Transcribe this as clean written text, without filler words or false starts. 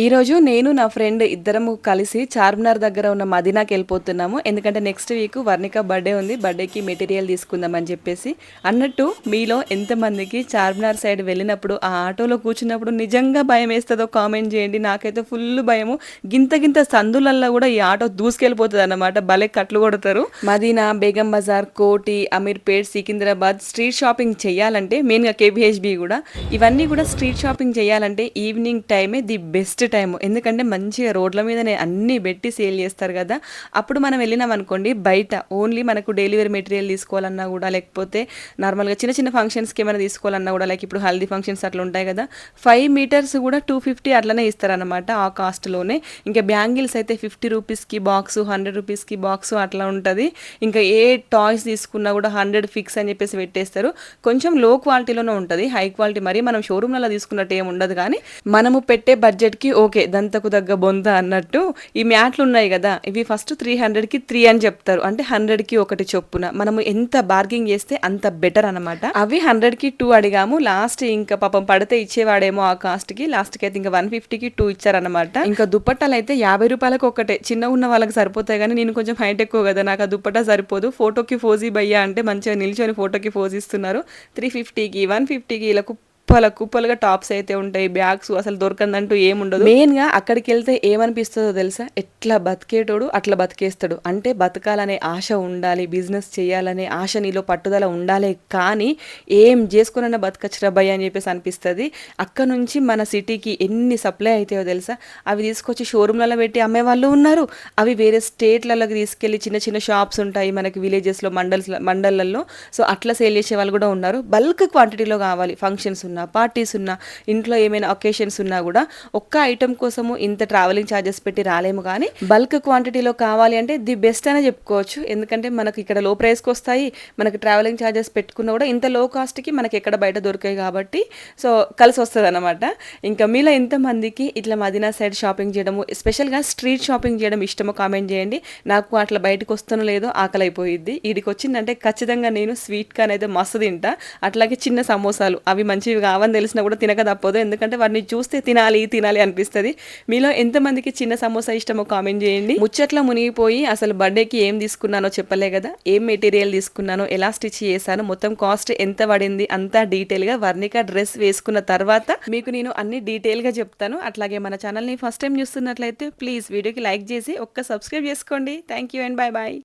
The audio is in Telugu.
ఈరోజు నేను నా ఫ్రెండ్ ఇద్దరము కలిసి చార్మినార్ దగ్గర ఉన్న మదీనాకి వెళ్ళిపోతున్నాము. ఎందుకంటే నెక్స్ట్ వీక్ వర్ణిక బర్త్డే ఉంది. బర్త్డేకి మెటీరియల్ తీసుకుందామని చెప్పేసి. అన్నట్టు మీలో ఎంతమందికి చార్మినార్ సైడ్ వెళ్ళినప్పుడు ఆ ఆటోలో కూర్చున్నప్పుడు నిజంగా భయం వేస్తుందో కామెంట్ చేయండి. నాకైతే ఫుల్ భయము. గింత గింత సందులల్లో కూడా ఈ ఆటో దూసుకెళ్ళిపోతుంది అన్నమాట. భలే కట్లు కొడతారు. మదీనా, బేగం బజార్, కోటి, అమీర్పేట్, సికింద్రాబాద్ స్ట్రీట్ షాపింగ్ చేయాలంటే మెయిన్గా కేబిహెచ్బి కూడా ఇవన్నీ కూడా స్ట్రీట్ షాపింగ్ చేయాలంటే ఈవినింగ్ టైమే ది బెస్ట్ టైము. ఎందుకంటే మంచిగా రోడ్ల మీదనే అన్నీ పెట్టి సేల్ చేస్తారు కదా. అప్పుడు మనం వెళ్ళినాం అనుకోండి, బయట ఓన్లీ మనకు డైలీ వేర్ మెటీరియల్ తీసుకోవాలన్నా కూడా, లేకపోతే నార్మల్గా చిన్న చిన్న ఫంక్షన్స్కి ఏమైనా తీసుకోవాలన్నా కూడా, లైక్ ఇప్పుడు హల్దీ ఫంక్షన్స్ అట్లా ఉంటాయి కదా, 5 మీటర్స్ కూడా 250 అట్లనే ఇస్తారనమాట ఆ కాస్ట్లోనే. ఇంకా బ్యాంగిల్స్ అయితే 50 రూపీస్కి బాక్సు, 100 రూపీస్కి బాక్సు అట్లా ఉంటుంది. ఇంకా ఏ టాయ్స్ తీసుకున్నా కూడా 100 ఫిక్స్ అని చెప్పేసి పెట్టేస్తారు. కొంచెం లో క్వాలిటీలోనే ఉంటుంది, హై క్వాలిటీ మరి మనం షోరూమ్లలో తీసుకున్నట్టు ఏమి ఉండదు. కానీ మనము పెట్టే బడ్జెట్కి ఓకే దంతకు దగ్గ బొంత అన్నట్టు. ఈ మ్యాట్లు ఉన్నాయి కదా, ఇవి ఫస్ట్ 300కి 3 అని చెప్తారు. అంటే 100కి ఒకటి చొప్పున మనము ఎంత బార్గింగ్ చేస్తే అంత బెటర్ అనమాట. అవి 100కి 2 అడిగాము. లాస్ట్ ఇంకా పాపం పడితే ఇచ్చేవాడేమో ఆ కాస్ట్కి. లాస్ట్కి అయితే ఇంకా 150కి 2 ఇచ్చారనమాట. ఇంకా దుప్పట్టాలు అయితే 50 రూపాయలకు ఒకటే. చిన్న ఉన్న వాళ్ళకి సరిపోతాయి, కానీ నేను కొంచెం హైట్ ఎక్కువ కదా, నాకు ఆ దుప్పట్టా సరిపోదు. ఫోటోకి ఫోజీ భయ్యా అంటే మంచిగా నిల్చొని ఫోటోకి ఫోజ్ ఇస్తున్నారు. 350కి 150కి ఇలా కుప్పలుగా టాప్స్ అయితే ఉంటాయి. బ్యాగ్స్ అసలు దొరకందంటూ ఏముండదు. మెయిన్ గా అక్కడికి వెళ్తే ఏమనిపిస్తుందో తెలుసా, ఎట్లా బతికేటోడు అట్లా బతికేస్తాడు. అంటే బతకాలనే ఆశ ఉండాలి, బిజినెస్ చేయాలనే ఆశ నీలో పట్టుదల ఉండాలి. కానీ ఏం చేసుకున్న బతకచ్చురా భయ్ అని చెప్పేసి అనిపిస్తుంది. అక్కడ నుంచి మన సిటీకి ఎన్ని సప్లై అవుతాయో తెలుసా. అవి తీసుకొచ్చి షోరూమ్లలో పెట్టి అమ్మే వాళ్ళు ఉన్నారు. అవి వేరే స్టేట్లలోకి తీసుకెళ్లి చిన్న చిన్న షాప్స్ ఉంటాయి మనకి విలేజెస్లో, మండల్లో. సో అట్లా సేల్ చేసే వాళ్ళు కూడా ఉన్నారు. బల్క్ క్వాంటిటీలో కావాలి, ఫంక్షన్స్ ఉన్నా, పార్టీస్ ఉన్నా, ఇంట్లో ఏమైనా ఒకేషన్స్ ఉన్నా కూడా ఒక్క ఐటమ్ కోసము ఇంత ట్రావెలింగ్ ఛార్జెస్ పెట్టి రాలేము. కానీ బల్క్ క్వాంటిటీలో కావాలి అంటే ది బెస్ట్ అనే చెప్పుకోవచ్చు. ఎందుకంటే మనకి ఇక్కడ లో ప్రైస్కి వస్తాయి, మనకి ట్రావెలింగ్ ఛార్జెస్ పెట్టుకున్నా కూడా ఇంత లో కాస్ట్కి మనకి ఎక్కడ బయట దొరికాయి కాబట్టి సో కలిసి వస్తుంది అనమాట. ఇంకా మీలో ఎంతమందికి ఇట్లా మదీనా సైడ్ షాపింగ్ చేయడము, ఎస్పెషల్గా స్ట్రీట్ షాపింగ్ చేయడం ఇష్టమో కామెంట్ చేయండి. నాకు అట్లా బయటకు వస్తానో లేదో ఆకలి అయిపోయిద్ది. వీడికి వచ్చిందంటే ఖచ్చితంగా నేను స్వీట్ కార్న్ అయితే మస్తు తింటా. అట్లాగే చిన్న సమోసాలు అవి మంచివి కావని తెలిసినా కూడా తినక తప్పదు. ఎందుకంటే వాటిని చూస్తే తినాలి అనిపిస్తుంది. మీలో ఎంతమందికి చిన్న సమోసా ఇష్టమో కామెంట్ చేయండి. ముచ్చట్లో మునిగిపోయి అసలు బర్త్డేకి ఏం తీసుకున్నానో చెప్పలే కదా, ఏం మెటీరియల్ తీసుకున్నానో, ఎలా స్టిచ్ చేశాను, మొత్తం కాస్ట్ ఎంత పడింది అంతా డీటెయిల్గా వర్ణిక డ్రెస్ వేసుకున్న తర్వాత మీకు నేను అన్ని డీటెయిల్గా చెప్తాను. అట్లాగే మన ఛానల్ని ఫస్ట్ టైం చూస్తున్నట్లయితే ప్లీజ్ వీడియోకి లైక్ చేసి ఒక్క సబ్స్క్రైబ్ చేసుకోండి. Thank you and bye bye.